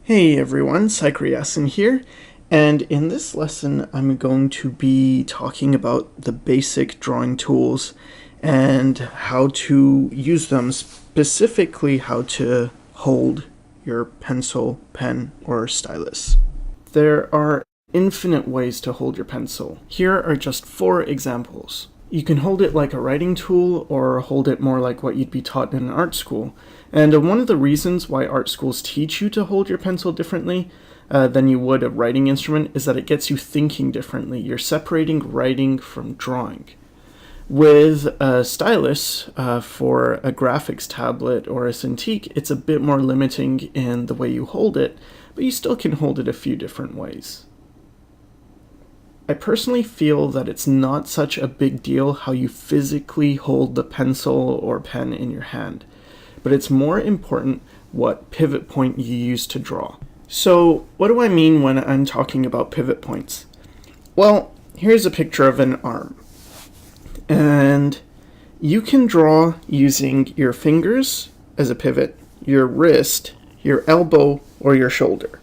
Hey everyone, Sycra Yasin here, and in this lesson I'm going to be talking about the basic drawing tools and how to use them, specifically how to hold your pencil, pen, or stylus. There are infinite ways to hold your pencil. Here are just 4 examples. You can hold it like a writing tool or hold it more like what you'd be taught in an art school. And one of the reasons why art schools teach you to hold your pencil differently than you would a writing instrument is that it gets you thinking differently. You're separating writing from drawing. With a stylus for a graphics tablet or a Cintiq, it's a bit more limiting in the way you hold it, but you still can hold it a few different ways. I personally feel that it's not such a big deal how you physically hold the pencil or pen in your hand, but it's more important what pivot point you use to draw. So what do I mean when I'm talking about pivot points? Well, here's a picture of an arm, and you can draw using your fingers as a pivot, your wrist, your elbow, or your shoulder.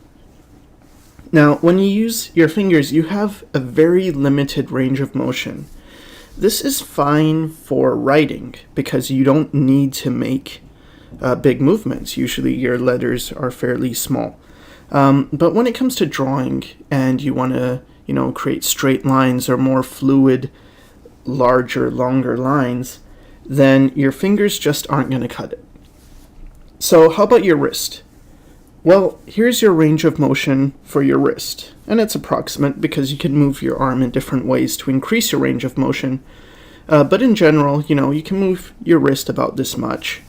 Now, when you use your fingers, you have a very limited range of motion. This is fine for writing because you don't need to make big movements. Usually your letters are fairly small. But when it comes to drawing and you want to, create straight lines or more fluid, larger, longer lines, then your fingers just aren't going to cut it. So how about your wrist? Well, here's your range of motion for your wrist, and it's approximate because you can move your arm in different ways to increase your range of motion. But in general, you can move your wrist about this much.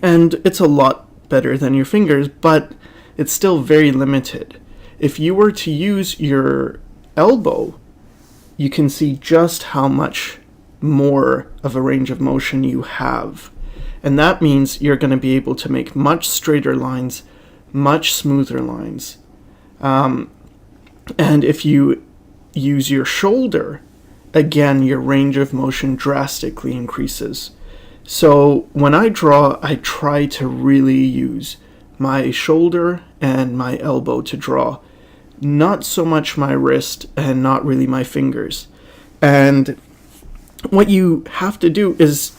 And it's a lot better than your fingers, but it's still very limited. If you were to use your elbow, you can see just how much more of a range of motion you have. And that means you're going to be able to make much straighter lines, much smoother lines. And if you use your shoulder, again, your range of motion drastically increases. So when I draw, I try to really use my shoulder and my elbow to draw, not so much my wrist and not really my fingers. And what you have to do is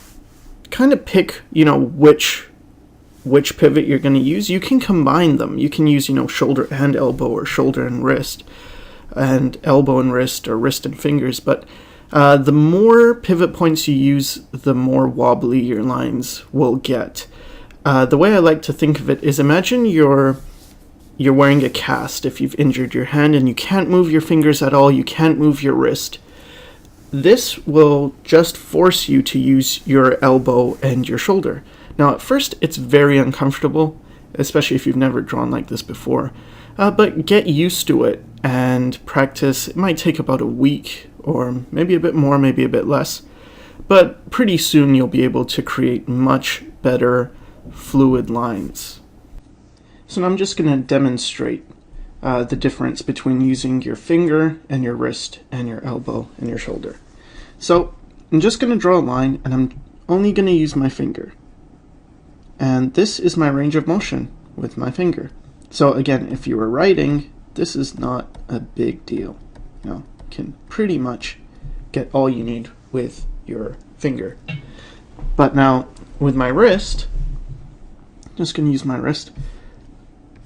kind of pick, which pivot you're going to use. You can combine them. You can use, shoulder and elbow, or shoulder and wrist, and elbow and wrist, or wrist and fingers. But the more pivot points you use, the more wobbly your lines will get. The way I like to think of it is, imagine you're wearing a cast if you've injured your hand and you can't move your fingers at all, you can't move your wrist. This will just force you to use your elbow and your shoulder. Now, at first, it's very uncomfortable, especially if you've never drawn like this before. But get used to it and practice. It might take about a week, or maybe a bit more, maybe a bit less. But pretty soon, you'll be able to create much better fluid lines. So now I'm just going to demonstrate the difference between using your finger and your wrist and your elbow and your shoulder. So I'm just going to draw a line, and I'm only going to use my finger. And this is my range of motion with my finger. So again, if you were writing, this is not a big deal. You can pretty much get all you need with your finger. But now with my wrist, I'm just going to use my wrist.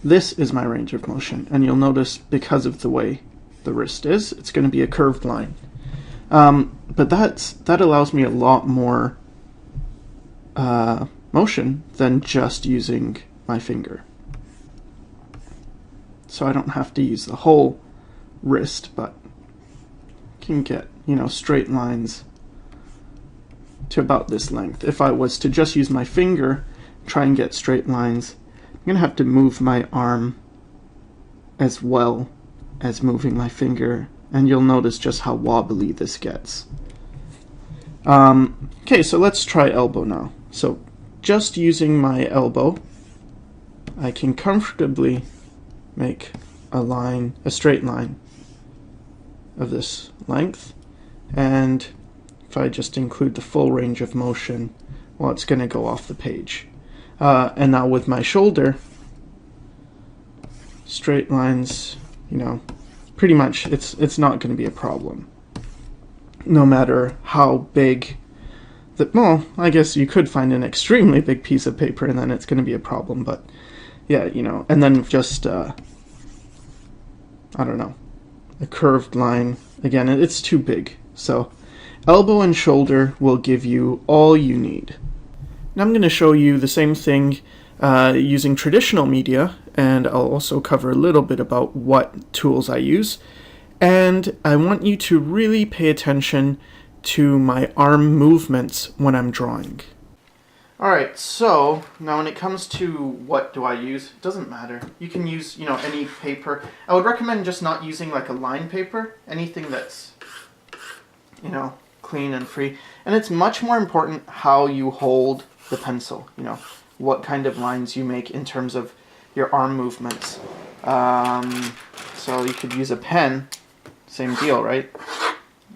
This is my range of motion, and you'll notice because of the way the wrist is, it's going to be a curved line. But that allows me a lot more motion than just using my finger. So I don't have to use the whole wrist, but can get, straight lines to about this length. If I was to just use my finger, try and get straight lines, I'm going to have to move my arm as well as moving my finger, and you'll notice just how wobbly this gets. Okay, so let's try elbow now. So just using my elbow, I can comfortably make a straight line of this length, and if I just include the full range of motion, well, it's going to go off the page. And now with my shoulder, straight lines, you know, pretty much it's not going to be a problem. No matter how big well, I guess you could find an extremely big piece of paper and then it's going to be a problem, but yeah, you know, and then just, I don't know, a curved line, again, it's too big. So elbow and shoulder will give you all you need. Now I'm going to show you the same thing using traditional media, and I'll also cover a little bit about what tools I use. And I want you to really pay attention to my arm movements when I'm drawing. Alright, so now when it comes to what do I use, it doesn't matter. You can use, you know, any paper. I would recommend just not using like a line paper, anything that's, you know, clean and free. And it's much more important how you hold the pencil, you know, what kind of lines you make in terms of your arm movements. So you could use a pen, same deal, right?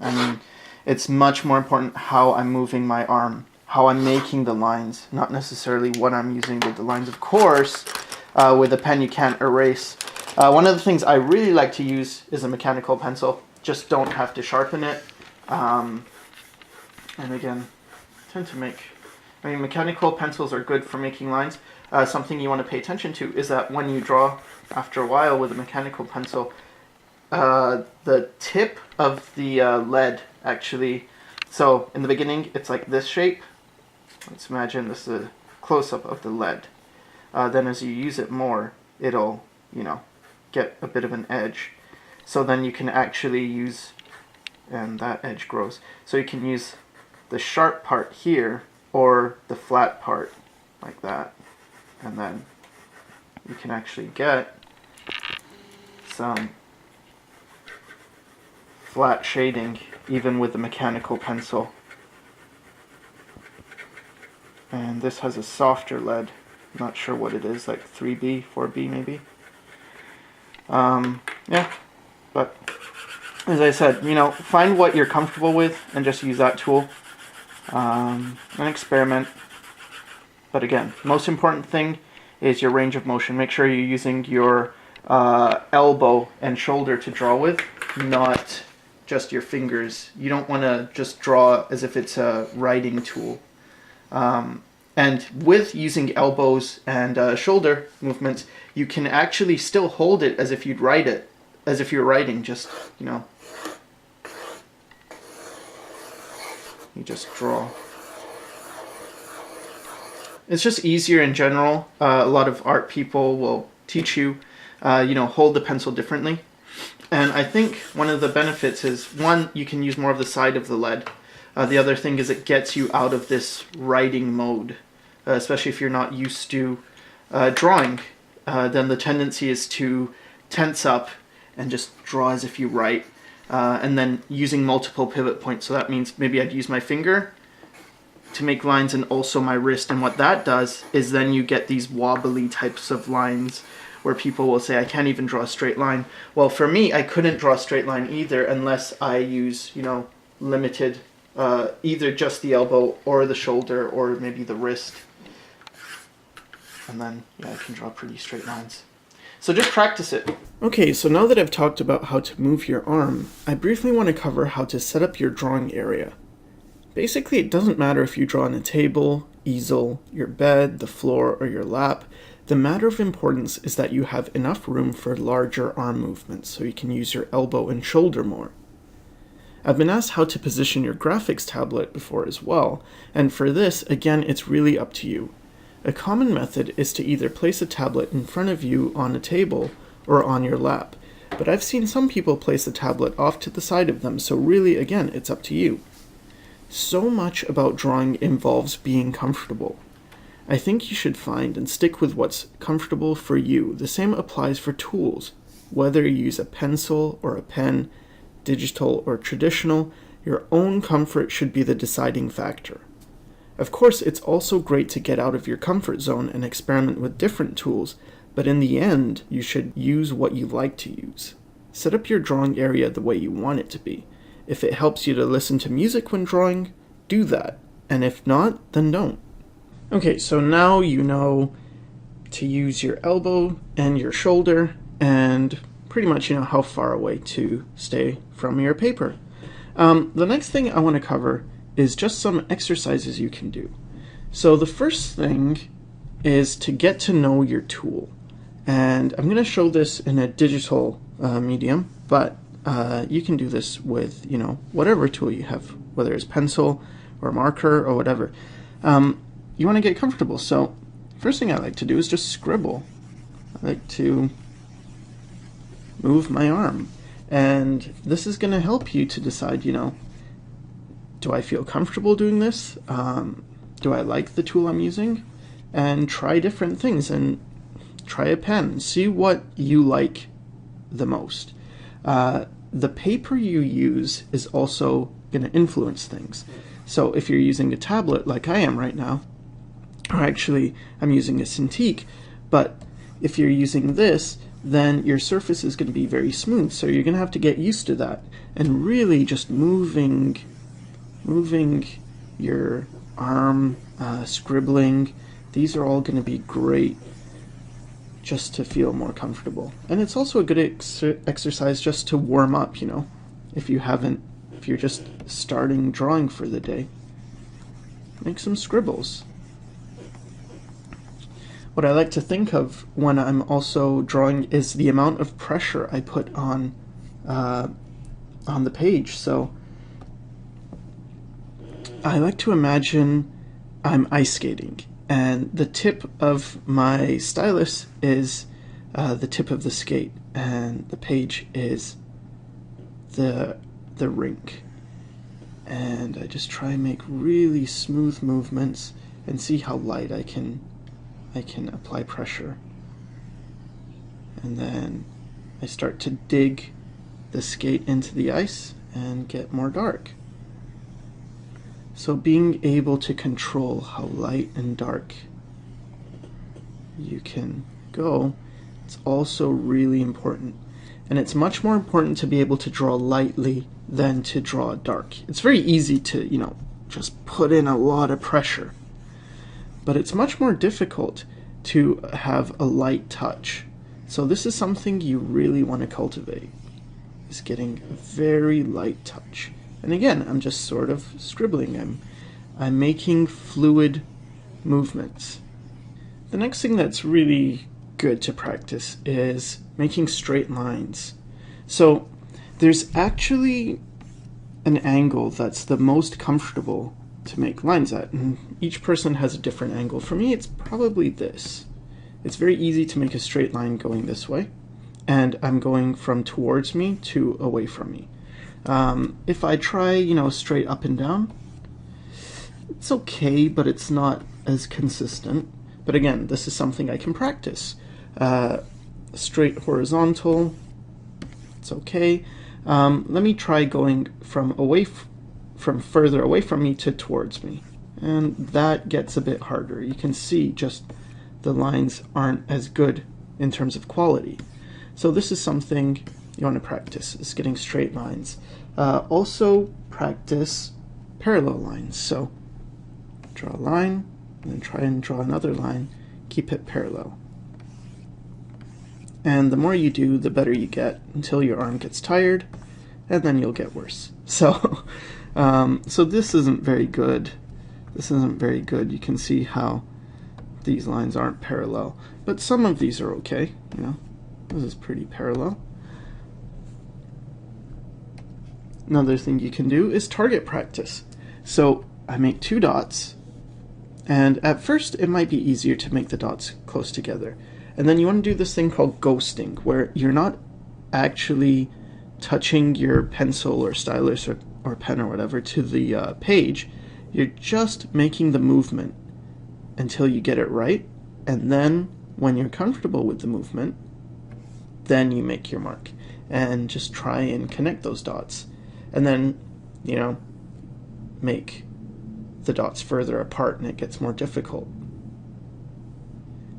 I mean, it's much more important how I'm moving my arm, how I'm making the lines, not necessarily what I'm using with the lines. Of course, with a pen you can't erase. One of the things I really like to use is a mechanical pencil. Just don't have to sharpen it. And again, mechanical pencils are good for making lines. Something you want to pay attention to is that when you draw, after a while with a mechanical pencil, the tip of the lead actually, so in the beginning it's like this shape. Let's imagine this is a close-up of the lead. Then as you use it more, it'll, you know, get a bit of an edge. So then you can actually use, and that edge grows, so you can use the sharp part here or the flat part like that, and then you can actually get some flat shading even with the mechanical pencil. And this has a softer lead, not sure what it is, like 3B, 4B maybe. Yeah, but as I said, you know, find what you're comfortable with and just use that tool and experiment. But again, most important thing is your range of motion. Make sure you're using your elbow and shoulder to draw with, not just your fingers. You don't want to just draw as if it's a writing tool. And with using elbows and shoulder movements, you can actually still hold it as if you'd write it, as if you're writing, just, you know, you just draw. It's just easier in general. A lot of art people will teach you, you know, hold the pencil differently. And I think one of the benefits is, one, you can use more of the side of the lead. The other thing is it gets you out of this writing mode, especially if you're not used to drawing. Then the tendency is to tense up and just draw as if you write. And then using multiple pivot points. So that means maybe I'd use my finger to make lines and also my wrist. And what that does is then you get these wobbly types of lines where people will say, I can't even draw a straight line. Well, for me, I couldn't draw a straight line either unless I use, you know, limited, either just the elbow or the shoulder or maybe the wrist. And then, yeah, I can draw pretty straight lines. So just practice it. Okay, so now that I've talked about how to move your arm, I briefly want to cover how to set up your drawing area. Basically, it doesn't matter if you draw on a table, easel, your bed, the floor, or your lap. The matter of importance is that you have enough room for larger arm movements so you can use your elbow and shoulder more. I've been asked how to position your graphics tablet before as well, and for this, again, it's really up to you. A common method is to either place a tablet in front of you on a table or on your lap, but I've seen some people place the tablet off to the side of them, so really, again, it's up to you. So much about drawing involves being comfortable. I think you should find and stick with what's comfortable for you. The same applies for tools. Whether you use a pencil or a pen, digital or traditional, your own comfort should be the deciding factor. Of course, it's also great to get out of your comfort zone and experiment with different tools, but in the end, you should use what you like to use. Set up your drawing area the way you want it to be. If it helps you to listen to music when drawing, do that. And if not, then don't. Okay, so now you know to use your elbow and your shoulder and pretty much how far away to stay from your paper. The next thing I want to cover is just some exercises you can do. So the first thing is to get to know your tool. And I'm going to show this in a digital medium, but you can do this with whatever tool you have, whether it's pencil or marker or whatever. You want to get comfortable. So first thing I like to do is just scribble. I like to move my arm. And this is going to help you to decide, do I feel comfortable doing this? Do I like the tool I'm using? And try different things and try a pen. See what you like the most. The paper you use is also going to influence things. So if you're using a tablet like I am right now, or actually I'm using a Cintiq, but if you're using this, then your surface is going to be very smooth. So you're going to have to get used to that and really just moving your arm, scribbling. These are all going to be great just to feel more comfortable. And it's also a good exercise just to warm up, if you're just starting drawing for the day. Make some scribbles. What I like to think of when I'm also drawing is the amount of pressure I put on the page. So I like to imagine I'm ice skating, and the tip of my stylus is the tip of the skate, and the page is the rink. And I just try and make really smooth movements and see how light I can apply pressure. And then I start to dig the skate into the ice and get more dark. So being able to control how light and dark you can go, it's also really important. And it's much more important to be able to draw lightly than to draw dark. It's very easy to, just put in a lot of pressure. But it's much more difficult to have a light touch. So this is something you really want to cultivate, is getting a very light touch. And again, I'm just sort of scribbling. I'm making fluid movements. The next thing that's really good to practice is making straight lines. So there's actually an angle that's the most comfortable to make lines at, and each person has a different angle. For me, it's probably this. It's very easy to make a straight line going this way, and I'm going from towards me to away from me. If I try, straight up and down, it's okay, but it's not as consistent. But again, this is something I can practice. Straight horizontal, it's okay. Let me try going from further away from me to towards me, and that gets a bit harder. You can see just the lines aren't as good in terms of quality. So this is something you want to practice, is getting straight lines. Also practice parallel lines. So draw a line, and then try and draw another line, keep it parallel. And the more you do, the better you get, until your arm gets tired, and then you'll get worse. So so this isn't very good. This isn't very good. You can see how these lines aren't parallel, but some of these are okay. This is pretty parallel. Another thing you can do is target practice. So I make 2 dots, and at first it might be easier to make the dots close together. And then you want to do this thing called ghosting, where you're not actually touching your pencil or stylus or pen or whatever to the page. You're just making the movement until you get it right, and then when you're comfortable with the movement, then you make your mark and just try and connect those dots, and then make the dots further apart, and it gets more difficult.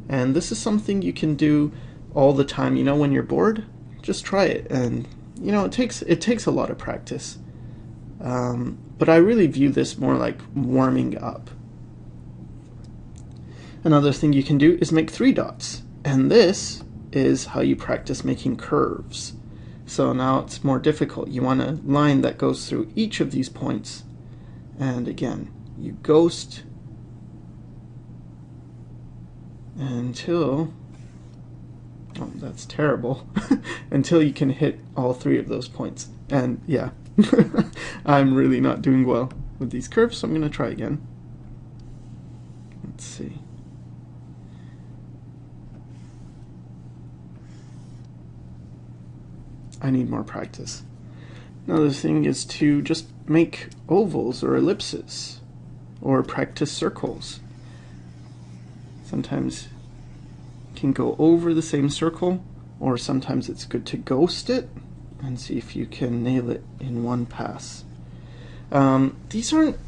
And this is something you can do all the time. When you're bored, just try it. And it takes a lot of practice. But I really view this more like warming up. Another thing you can do is make 3 dots. And this is how you practice making curves. So now it's more difficult. You want a line that goes through each of these points. And again, you ghost until, oh, that's terrible, until you can hit all three of those points. And yeah, I'm really not doing well with these curves, so I'm going to try again. Let's see. I need more practice. Another thing is to just make ovals or ellipses, or practice circles. Sometimes you can go over the same circle, or sometimes it's good to ghost it and see if you can nail it in one pass. These aren't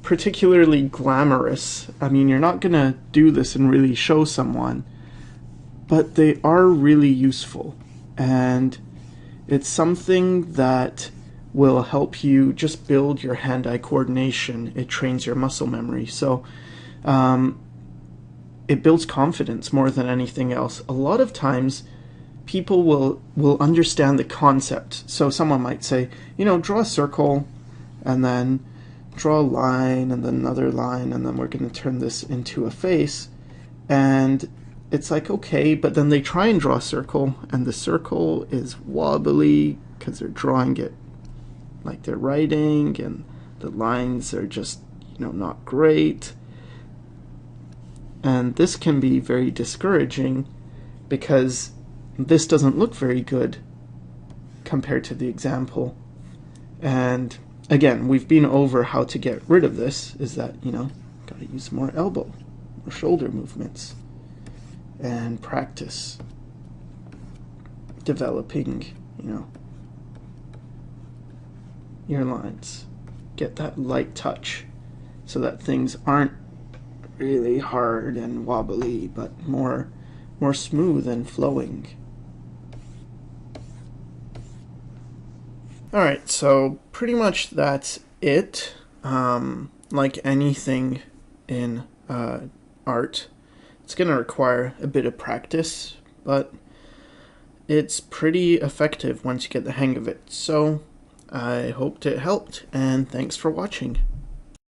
particularly glamorous. I mean, you're not gonna do this and really show someone, but they are really useful, and it's something that will help you just build your hand-eye coordination. It trains your muscle memory. So it builds confidence more than anything else. A lot of times people will understand the concept. So someone might say, you know, draw a circle and then draw a line and then another line, and then we're going to turn this into a face. And it's like, okay, but then they try and draw a circle, and the circle is wobbly because they're drawing it like they're writing, and the lines are just, you know, not great. And this can be very discouraging because this doesn't look very good compared to the example. And again, we've been over how to get rid of this, is that, you know, gotta use more elbow or shoulder movements and practice developing, you know, your lines. Get that light touch so that things aren't really hard and wobbly, but more smooth and flowing. Alright, so pretty much that's it. Like anything in art, it's going to require a bit of practice, but it's pretty effective once you get the hang of it. So I hoped it helped, and thanks for watching.